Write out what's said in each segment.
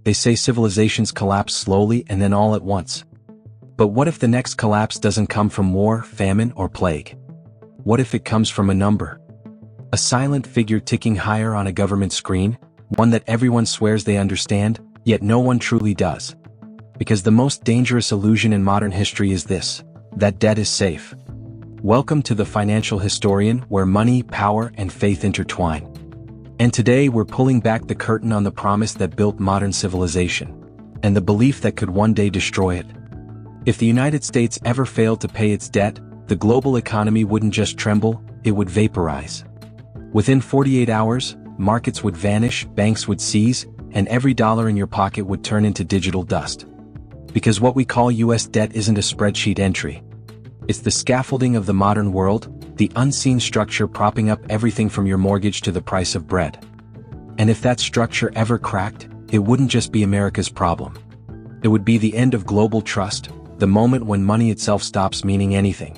They say civilizations collapse slowly and then all at once. But what if the next collapse doesn't come from war, famine, or plague? What if it comes from a number? A silent figure ticking higher on a government screen, one that everyone swears they understand, yet no one truly does. Because the most dangerous illusion in modern history is this: that debt is safe. Welcome to the Financial Historian, where money, power, and faith intertwine. And today we're pulling back the curtain on the promise that built modern civilization, and the belief that could one day destroy it. If the United States ever failed to pay its debt, the global economy wouldn't just tremble, it would vaporize. Within 48 hours, markets would vanish, banks would seize, and every dollar in your pocket would turn into digital dust. Because what we call US debt isn't a spreadsheet entry. It's the scaffolding of the modern world, the unseen structure propping up everything from your mortgage to the price of bread. And if that structure ever cracked, it wouldn't just be America's problem. It would be the end of global trust, the moment when money itself stops meaning anything.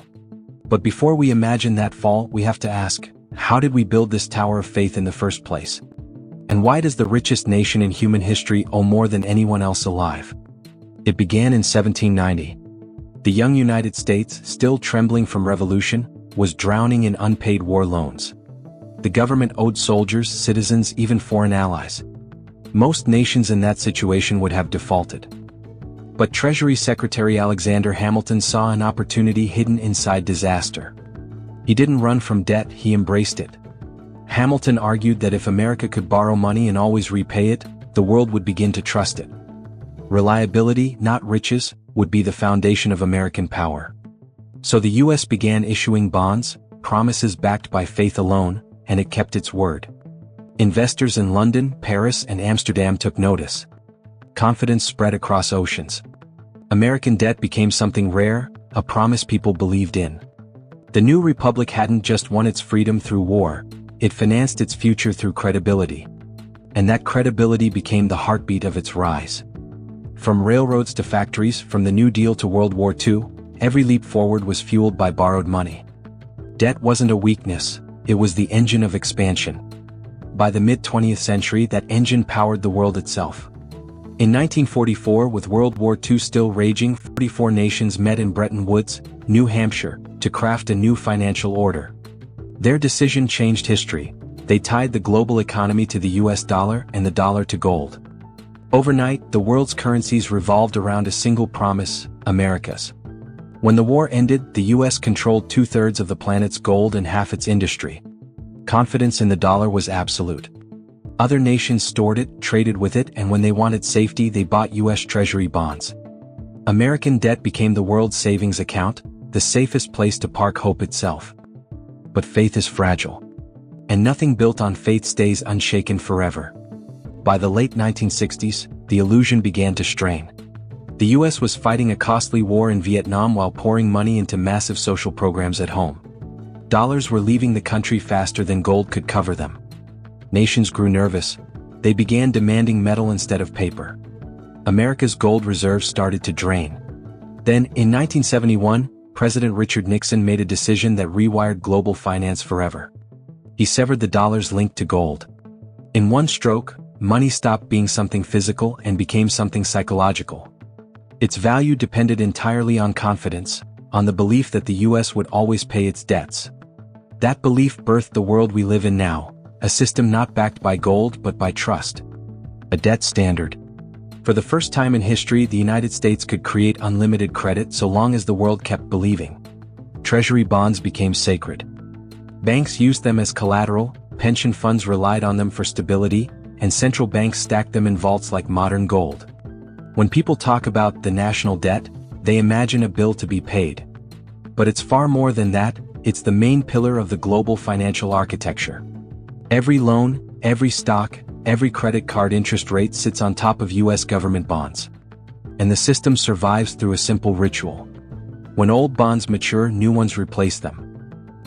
But before we imagine that fall, we have to ask, how did we build this tower of faith in the first place? And why does the richest nation in human history owe more than anyone else alive? It began in 1790. The young United States, still trembling from revolution, was drowning in unpaid war loans. The government owed soldiers, citizens, even foreign allies. Most nations in that situation would have defaulted. But Treasury Secretary Alexander Hamilton saw an opportunity hidden inside disaster. He didn't run from debt, he embraced it. Hamilton argued that if America could borrow money and always repay it, the world would begin to trust it. Reliability, not riches, would be the foundation of American power. So the US began issuing bonds, promises backed by faith alone, and it kept its word. Investors in London, Paris, and Amsterdam took notice. Confidence spread across oceans. American debt became something rare, a promise people believed in. The new republic hadn't just won its freedom through war, it financed its future through credibility. And that credibility became the heartbeat of its rise. From railroads to factories, from the New Deal to World War II, every leap forward was fueled by borrowed money. Debt wasn't a weakness, it was the engine of expansion. By the mid-20th century, that engine powered the world itself. In 1944, with World War II still raging, 44 nations met in Bretton Woods, New Hampshire, to craft a new financial order. Their decision changed history. They tied the global economy to the US dollar and the dollar to gold. Overnight, the world's currencies revolved around a single promise: America's. When the war ended, the US controlled 2/3 of the planet's gold and half its industry. Confidence in the dollar was absolute. Other nations stored it, traded with it, and when they wanted safety, they bought US Treasury bonds. American debt became the world's savings account, the safest place to park hope itself. But faith is fragile. And nothing built on faith stays unshaken forever. By the late 1960s, the illusion began to strain. The US was fighting a costly war in Vietnam while pouring money into massive social programs at home. Dollars were leaving the country faster than gold could cover them. Nations grew nervous. They began demanding metal instead of paper. America's gold reserves started to drain. Then, in 1971, President Richard Nixon made a decision that rewired global finance forever. He severed the dollar's link to gold. In one stroke, money stopped being something physical and became something psychological. Its value depended entirely on confidence, on the belief that the US would always pay its debts. That belief birthed the world we live in now, a system not backed by gold but by trust. A debt standard. For the first time in history, the United States could create unlimited credit so long as the world kept believing. Treasury bonds became sacred. Banks used them as collateral, pension funds relied on them for stability, and central banks stacked them in vaults like modern gold. When people talk about the national debt, they imagine a bill to be paid. But it's far more than that, it's the main pillar of the global financial architecture. Every loan, every stock, every credit card interest rate sits on top of US government bonds. And the system survives through a simple ritual. When old bonds mature, new ones replace them.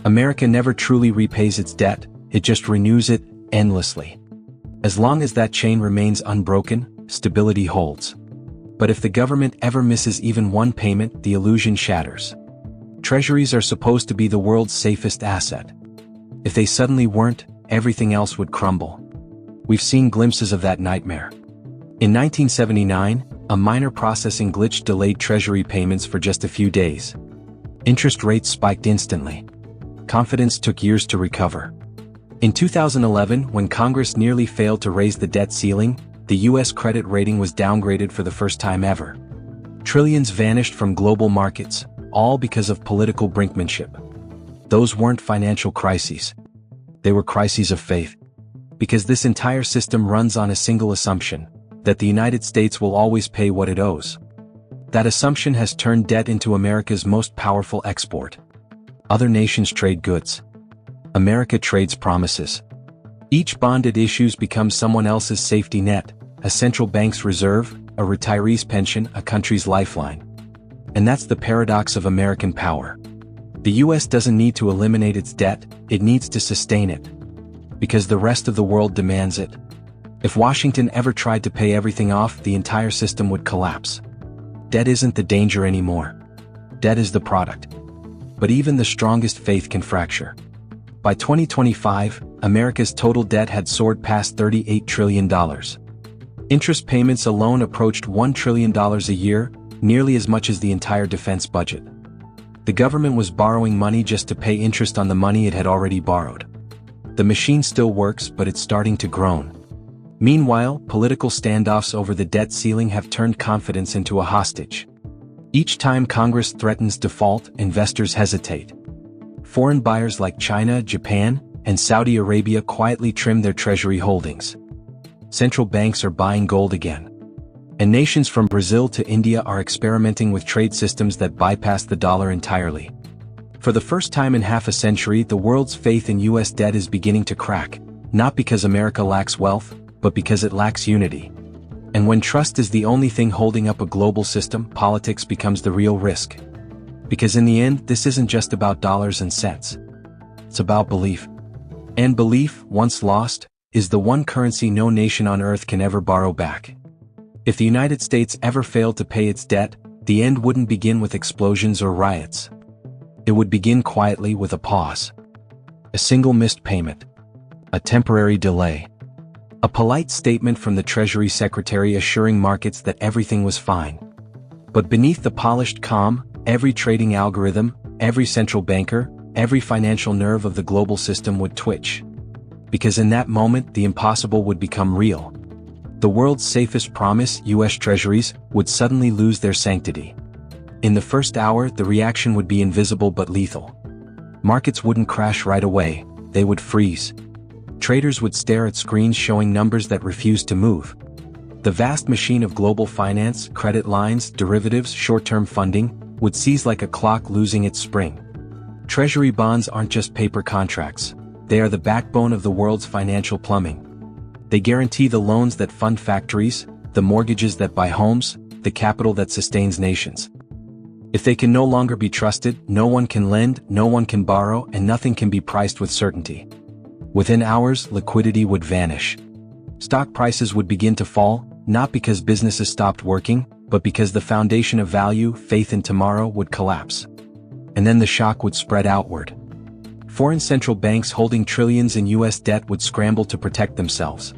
America never truly repays its debt, it just renews it, endlessly. As long as that chain remains unbroken, stability holds. But if the government ever misses even one payment, the illusion shatters. Treasuries are supposed to be the world's safest asset. If they suddenly weren't, everything else would crumble. We've seen glimpses of that nightmare. In 1979, a minor processing glitch delayed Treasury payments for just a few days. Interest rates spiked instantly. Confidence took years to recover. In 2011, when Congress nearly failed to raise the debt ceiling, the U.S. credit rating was downgraded for the first time ever. Trillions vanished from global markets, all because of political brinkmanship. Those weren't financial crises. They were crises of faith. Because this entire system runs on a single assumption, that the United States will always pay what it owes. That assumption has turned debt into America's most powerful export. Other nations trade goods. America trades promises. Each bond it issues becomes someone else's safety net, a central bank's reserve, a retiree's pension, a country's lifeline. And that's the paradox of American power. The U.S. doesn't need to eliminate its debt, it needs to sustain it. Because the rest of the world demands it. If Washington ever tried to pay everything off, the entire system would collapse. Debt isn't the danger anymore. Debt is the product. But even the strongest faith can fracture. By 2025, America's total debt had soared past $38 trillion. Interest payments alone approached $1 trillion a year, nearly as much as the entire defense budget. The government was borrowing money just to pay interest on the money it had already borrowed. The machine still works, but it's starting to groan. Meanwhile, political standoffs over the debt ceiling have turned confidence into a hostage. Each time Congress threatens default, investors hesitate. Foreign buyers like China, Japan, and Saudi Arabia quietly trim their treasury holdings. Central banks are buying gold again. And nations from Brazil to India are experimenting with trade systems that bypass the dollar entirely. For the first time in half a century, the world's faith in U.S. debt is beginning to crack, not because America lacks wealth, but because it lacks unity. And when trust is the only thing holding up a global system, politics becomes the real risk. Because in the end, this isn't just about dollars and cents. It's about belief. And belief, once lost, is the one currency no nation on earth can ever borrow back. If the United States ever failed to pay its debt, the end wouldn't begin with explosions or riots. It would begin quietly with a pause. A single missed payment. A temporary delay. A polite statement from the Treasury Secretary assuring markets that everything was fine. But beneath the polished calm, every trading algorithm, every central banker, every financial nerve of the global system would twitch. Because in that moment, the impossible would become real. The world's safest promise, U.S. Treasuries, would suddenly lose their sanctity. In the first hour, the reaction would be invisible but lethal. Markets wouldn't crash right away, they would freeze. Traders would stare at screens showing numbers that refused to move. The vast machine of global finance, credit lines, derivatives, short-term funding, would seize like a clock losing its spring. Treasury bonds aren't just paper contracts. They are the backbone of the world's financial plumbing. They guarantee the loans that fund factories, the mortgages that buy homes, the capital that sustains nations. If they can no longer be trusted, no one can lend, no one can borrow, and nothing can be priced with certainty. Within hours, liquidity would vanish. Stock prices would begin to fall, not because businesses stopped working, but because the foundation of value, faith in tomorrow, would collapse. And then the shock would spread outward. Foreign central banks holding trillions in U.S. debt would scramble to protect themselves.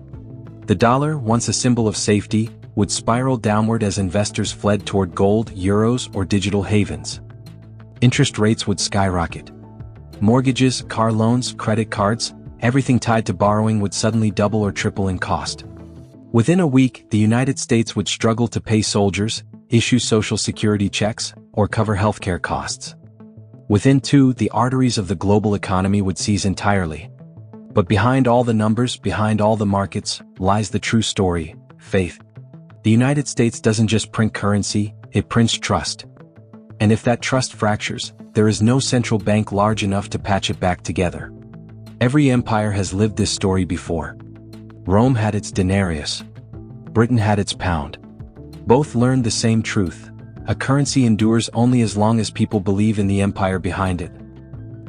The dollar, once a symbol of safety, would spiral downward as investors fled toward gold, euros, or digital havens. Interest rates would skyrocket. Mortgages, car loans, credit cards, everything tied to borrowing would suddenly double or triple in cost. Within a week, the United States would struggle to pay soldiers, issue social security checks, or cover healthcare costs. Within 2, the arteries of the global economy would seize entirely. But behind all the numbers, behind all the markets, lies the true story, faith. The United States doesn't just print currency, it prints trust. And if that trust fractures, there is no central bank large enough to patch it back together. Every empire has lived this story before. Rome had its denarius. Britain had its pound. Both learned the same truth. A currency endures only as long as people believe in the empire behind it.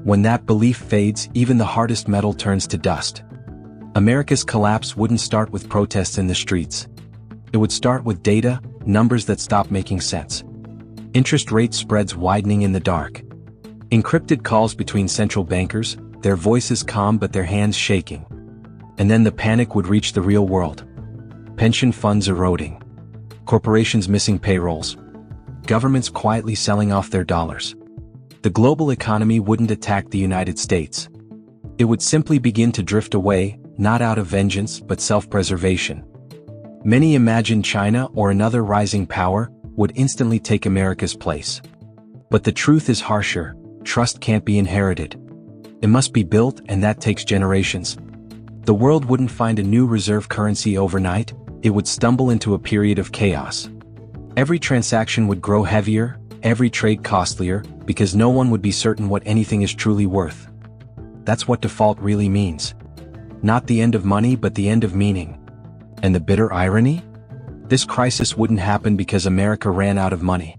When that belief fades, even the hardest metal turns to dust. America's collapse wouldn't start with protests in the streets. It would start with data, numbers that stop making sense. Interest rate spreads widening in the dark. Encrypted calls between central bankers, their voices calm but their hands shaking. And then the panic would reach the real world. pension funds eroding, corporations missing payrolls, governments quietly selling off their dollars. The global economy wouldn't attack the United States. It would simply begin to drift away, not out of vengeance but self-preservation. Many imagine China or another rising power would instantly take America's place. But the truth is harsher: trust can't be inherited. It must be built, and that takes generations. The world wouldn't find a new reserve currency overnight, it would stumble into a period of chaos. Every transaction would grow heavier, every trade costlier, because no one would be certain what anything is truly worth. That's what default really means. Not the end of money but the end of meaning. And the bitter irony? This crisis wouldn't happen because America ran out of money.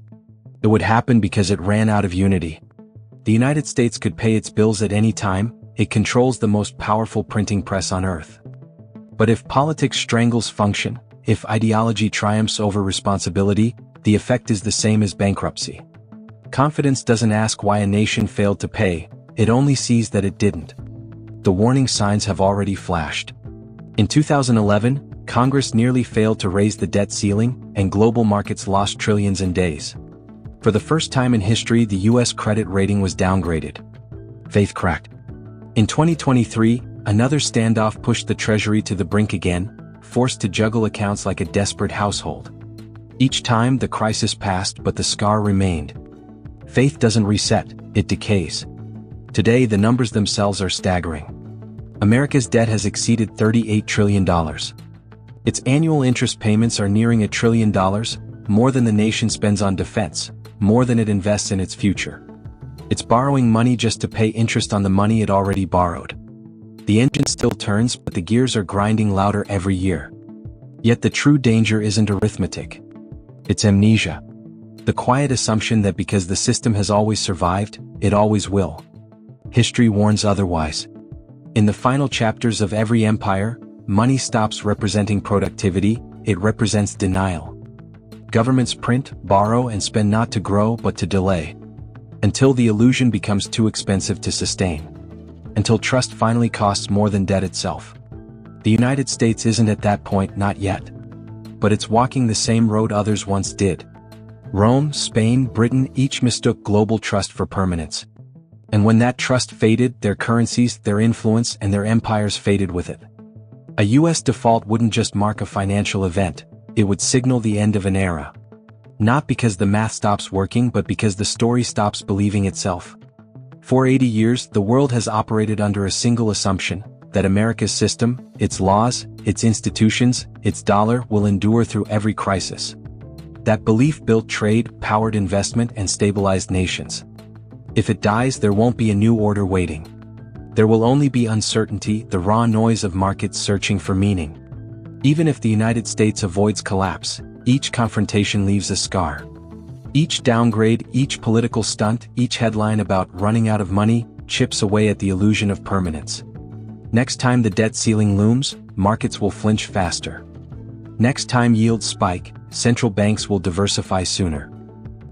It would happen because it ran out of unity. The United States could pay its bills at any time, it controls the most powerful printing press on earth. But if politics strangles function, if ideology triumphs over responsibility, the effect is the same as bankruptcy. Confidence doesn't ask why a nation failed to pay, it only sees that it didn't. The warning signs have already flashed. In 2011, Congress nearly failed to raise the debt ceiling, and global markets lost trillions in days. For the first time in history, the U.S. credit rating was downgraded. Faith cracked. In 2023, another standoff pushed the Treasury to the brink again, forced to juggle accounts like a desperate household. Each time the crisis passed, but the scar remained. Faith doesn't reset, it decays. Today the numbers themselves are staggering. America's debt has exceeded $38 trillion. Its annual interest payments are nearing $1 trillion, more than the nation spends on defense, more than it invests in its future. It's borrowing money just to pay interest on the money it already borrowed. The engine still turns, but the gears are grinding louder every year. Yet the true danger isn't arithmetic. It's amnesia. The quiet assumption that because the system has always survived, it always will. History warns otherwise. In the final chapters of every empire, money stops representing productivity, it represents denial. Governments print, borrow, and spend not to grow but to delay. Until the illusion becomes too expensive to sustain. Until trust finally costs more than debt itself. The United States isn't at that point, not yet. But it's walking the same road others once did. Rome, Spain, Britain each mistook global trust for permanence. And when that trust faded, their currencies, their influence, and their empires faded with it. A US default wouldn't just mark a financial event, it would signal the end of an era. Not because the math stops working but because the story stops believing itself. For 80 years, the world has operated under a single assumption, that America's system, its laws, its institutions, its dollar will endure through every crisis. That belief built trade, powered investment, and stabilized nations. If it dies, there won't be a new order waiting. There will only be uncertainty, the raw noise of markets searching for meaning. Even if the United States avoids collapse, each confrontation leaves a scar. Each downgrade, each political stunt, each headline about running out of money, chips away at the illusion of permanence. Next time the debt ceiling looms, markets will flinch faster. Next time yields spike, central banks will diversify sooner.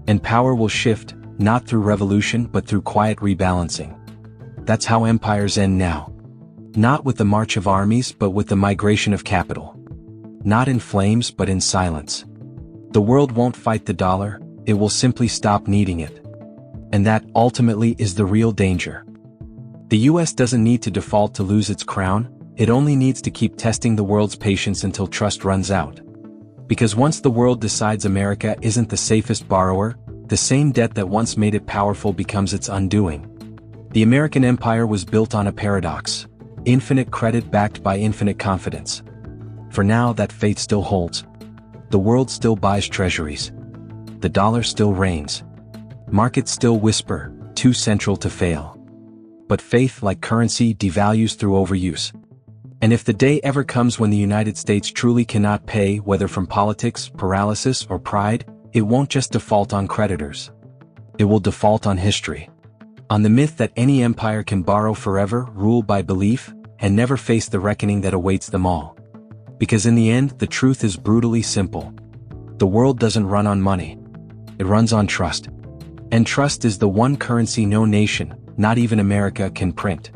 And power will shift, not through revolution but through quiet rebalancing. That's how empires end now. Not with the march of armies but with the migration of capital. Not in flames but in silence. The world won't fight the dollar, it will simply stop needing it. And that, ultimately, is the real danger. The US doesn't need to default to lose its crown, it only needs to keep testing the world's patience until trust runs out. Because once the world decides America isn't the safest borrower, the same debt that once made it powerful becomes its undoing. The American empire was built on a paradox: infinite credit backed by infinite confidence. For now, that faith still holds. The world still buys treasuries. The dollar still reigns. Markets still whisper, too central to fail. But faith, like currency, devalues through overuse. And if the day ever comes when the United States truly cannot pay, whether from politics, paralysis, or pride, it won't just default on creditors. It will default on history. On the myth that any empire can borrow forever, rule by belief, and never face the reckoning that awaits them all. Because in the end, the truth is brutally simple. The world doesn't run on money. It runs on trust. And trust is the one currency no nation, not even America, can print.